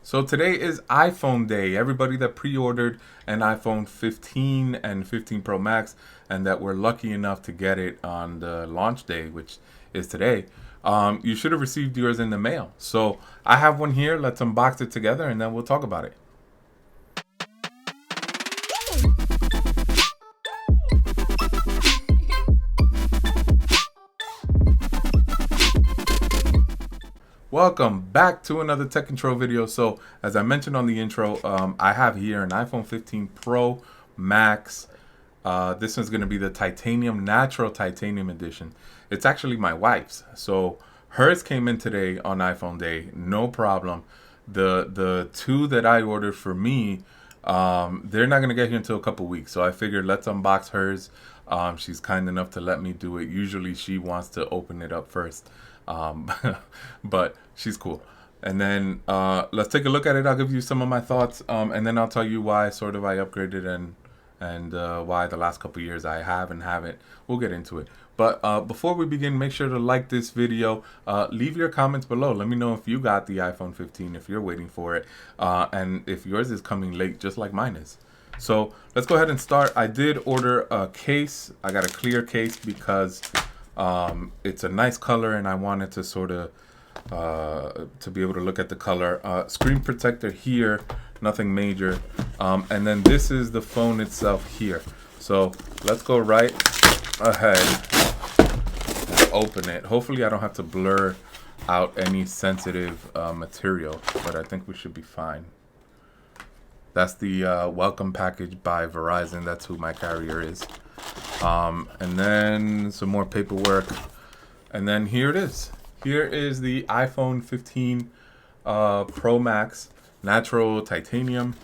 So today is iPhone day. Everybody that pre-ordered an iPhone 15 and 15 Pro Max and that were lucky enough to get it on the launch day, which is today, you should have received yours in the mail. So I have one here. Let's unbox it together and then we'll talk about it. Welcome back to another tech control video. So as I mentioned on the intro, I have here an iPhone 15 Pro Max. This one's going to be the natural titanium edition. It's actually my wife's. So hers came in today on iPhone day, no problem. The two that I ordered for me, they're not going to get here until a couple weeks. So I figured let's unbox hers. She's kind enough to let me do it. Usually she wants to open it up first. But she's cool. And then let's take a look at it. I'll give you some of my thoughts, and then I'll tell you why I upgraded and why the last couple years I have and haven't. We'll get into it. But before we begin, make sure to like this video. Leave your comments below. Let me know if you got the iPhone 15, if you're waiting for it, and if yours is coming late, just like mine is. So let's go ahead and start. I did order a case. I got a clear case because it's a nice color and I wanted to sort of to be able to look at the color. Screen protector here, nothing major, and then this is the phone itself here. So let's go right ahead and open it. Hopefully I don't have to blur out any sensitive material, but I think we should be fine. That's the welcome package by Verizon. That's who my carrier is. And then some more paperwork. And then here it is. Here is the iPhone 15 Pro Max natural titanium.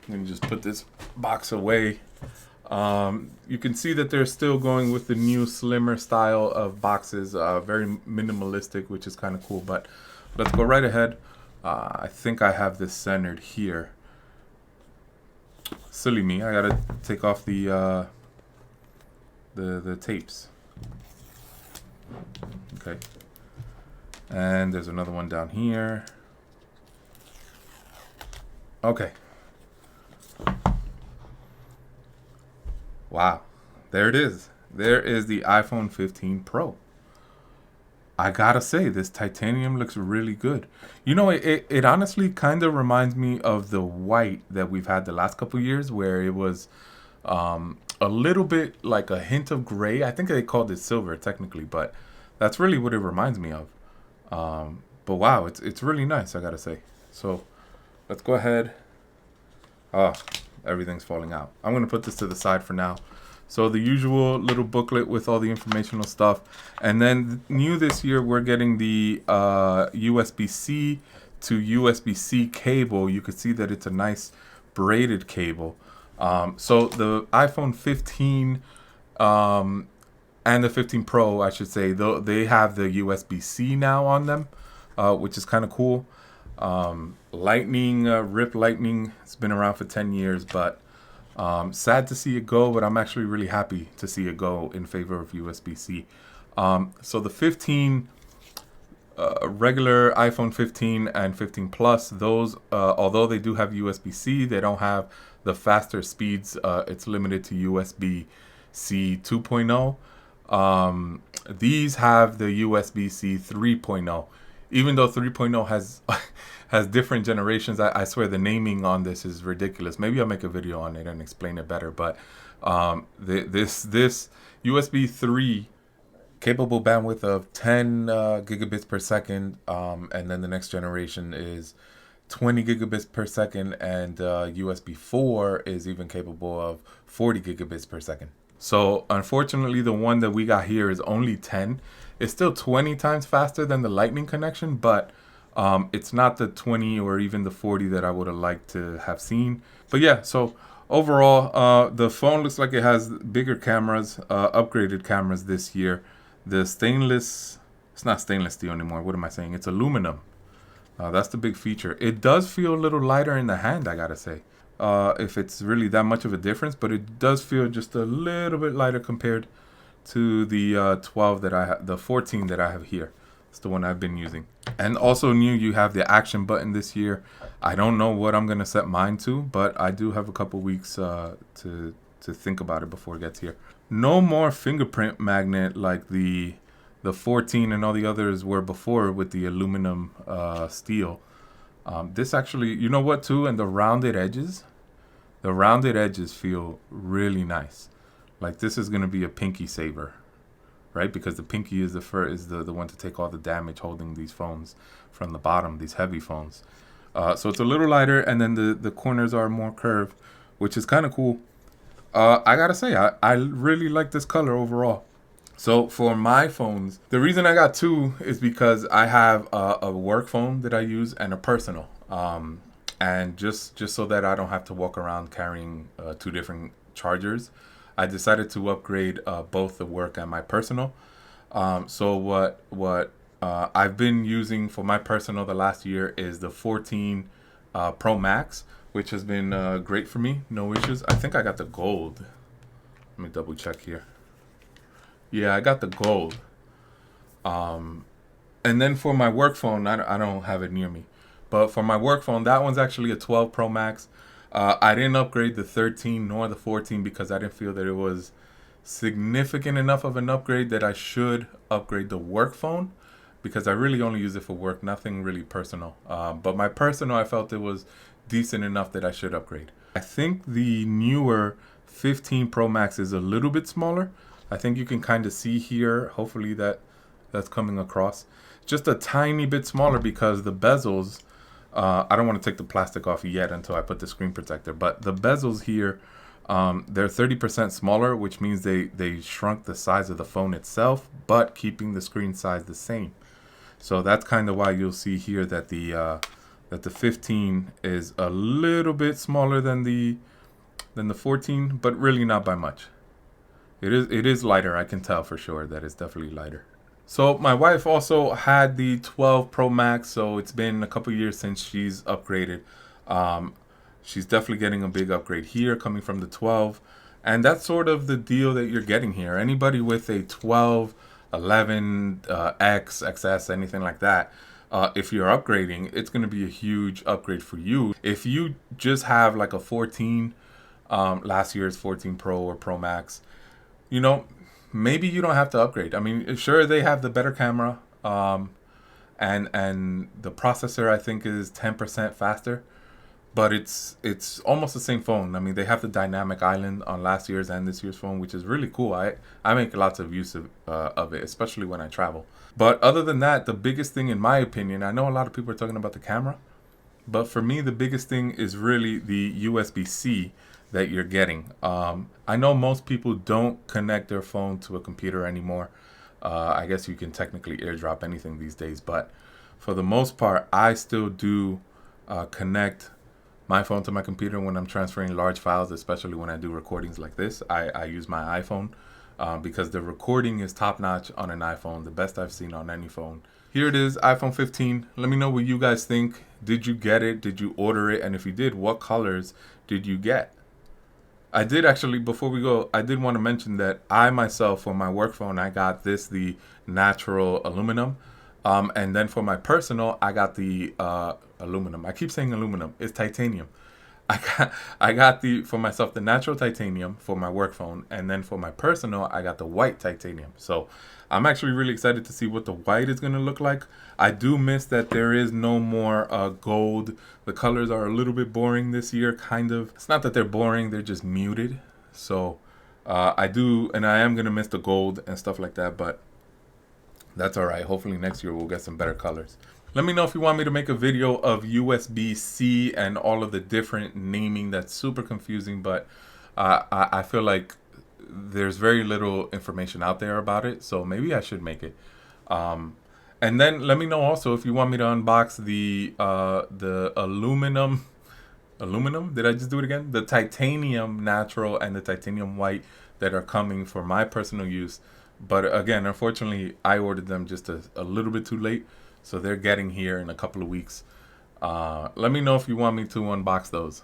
Let me just put this box away. You can see that they're still going with the new slimmer style of boxes, very minimalistic, which is kind of cool. But let's go right ahead. I think I have this centered here. Silly me, I gotta take off the tapes. Okay, and there's another one down here. Okay. Wow, there it is. There is the iPhone 15 Pro. I gotta say, this titanium looks really good. You know, it honestly kind of reminds me of the white that we've had the last couple years, where it was a little bit like a hint of gray. I think they called it silver technically, but that's really what it reminds me of. But wow, it's really nice, I gotta say. So let's go ahead. Oh, everything's falling out. I'm gonna put this to the side for now. So the usual little booklet with all the informational stuff. And then new this year, we're getting the USB-C to USB-C cable. You can see that it's a nice braided cable. So the iPhone 15 and the 15 Pro, I should say, they have the USB-C now on them, which is kind of cool. Lightning, RIP Lightning, it's been around for 10 years, but sad to see it go, but I'm actually really happy to see it go in favor of USB-C. So the 15 regular iPhone 15 and 15 Plus, those, although they do have USB-C, they don't have the faster speeds. It's limited to USB-C 2.0. These have the USB-C 3.0. Even though 3.0 has has different generations, I swear the naming on this is ridiculous. Maybe I'll make a video on it and explain it better. But this USB 3 capable bandwidth of 10 gigabits per second, and then the next generation is 20 gigabits per second, and USB 4 is even capable of 40 gigabits per second. So unfortunately, the one that we got here is only 10. It's still 20 times faster than the Lightning connection, but it's not the 20 or even the 40 that I would have liked to have seen. But yeah, so overall, the phone looks like it has bigger cameras, upgraded cameras this year. The stainless, it's not stainless steel anymore. What am I saying? It's aluminum. That's the big feature. It does feel a little lighter in the hand, I gotta say. If it's really that much of a difference, but it does feel just a little bit lighter compared to the 12 that I have, the 14 that I have here. It's the one I've been using. And also new, you have the action button this year. I don't know what I'm gonna set mine to, but I do have a couple weeks to think about it before it gets here. No more fingerprint magnet like the 14 and all the others were before with the aluminum steel. This actually, you know what too, and the rounded edges feel really nice. Like this is gonna be a pinky saver, right? Because the pinky is the one to take all the damage holding these phones from the bottom, these heavy phones. So it's a little lighter, and then the corners are more curved, which is kind of cool. I gotta say, I really like this color overall. So for my phones, the reason I got two is because I have a work phone that I use and a personal. And just so that I don't have to walk around carrying two different chargers, I decided to upgrade both the work and my personal. So what I've been using for my personal the last year is the 14 Pro Max, which has been great for me. No issues. I think I got the gold. Let me double check here. Yeah, I got the gold. And then for my work phone, I don't have it near me. But for my work phone, that one's actually a 12 Pro Max. I didn't upgrade the 13 nor the 14 because I didn't feel that it was significant enough of an upgrade that I should upgrade the work phone, because I really only use it for work, nothing really personal. But my personal, I felt it was decent enough that I should upgrade. I think the newer 15 Pro Max is a little bit smaller. I think you can kind of see here, hopefully that's coming across. Just a tiny bit smaller because the bezels, I don't want to take the plastic off yet until I put the screen protector, but the bezels here, they're 30% smaller, which means they shrunk the size of the phone itself, but keeping the screen size the same. So that's kind of why you'll see here that the 15 is a little bit smaller than the 14, but really not by much. It is lighter. I can tell for sure that it's definitely lighter. So my wife also had the 12 Pro Max, so it's been a couple years since she's upgraded. She's definitely getting a big upgrade here coming from the 12, and that's sort of the deal that you're getting here. Anybody with a 12, 11, X, XS, anything like that, if you're upgrading, it's going to be a huge upgrade for you. If you just have like a 14, last year's 14 Pro or Pro Max, you know, maybe you don't have to upgrade. I mean, sure, they have the better camera, and the processor I think is 10% faster, but it's almost the same phone. I mean, they have the dynamic island on last year's and this year's phone, which is really cool. I make lots of use of it, especially when I travel. But other than that, the biggest thing in my opinion, I know a lot of people are talking about the camera, but for me, the biggest thing is really the USB-C that you're getting. I know most people don't connect their phone to a computer anymore. I guess you can technically AirDrop anything these days, but for the most part, I still do connect my phone to my computer when I'm transferring large files, especially when I do recordings like this. I use my iPhone because the recording is top notch on an iPhone, the best I've seen on any phone. Here it is, iPhone 15. Let me know what you guys think. Did you get it? Did you order it? And if you did, what colors did you get? I did actually, before we go, I did want to mention that I myself, for my work phone, I got the natural aluminum. And then for my personal, I got the aluminum. I keep saying aluminum. It's titanium. I got for myself the natural titanium for my work phone, and then for my personal, I got the white titanium. So I'm actually really excited to see what the white is going to look like. I do miss that there is no more gold. The colors are a little bit boring this year, kind of. It's not that they're boring, they're just muted. So I am going to miss the gold and stuff like that, but that's all right. Hopefully next year we'll get some better colors. Let me know if you want me to make a video of USB-C and all of the different naming. That's super confusing, but I feel like there's very little information out there about it, so maybe I should make it. And then let me know also if you want me to unbox the aluminum. Did I just do it again? The titanium natural and the titanium white that are coming for my personal use. But again, unfortunately, I ordered them just a little bit too late, so they're getting here in a couple of weeks. Let me know if you want me to unbox those.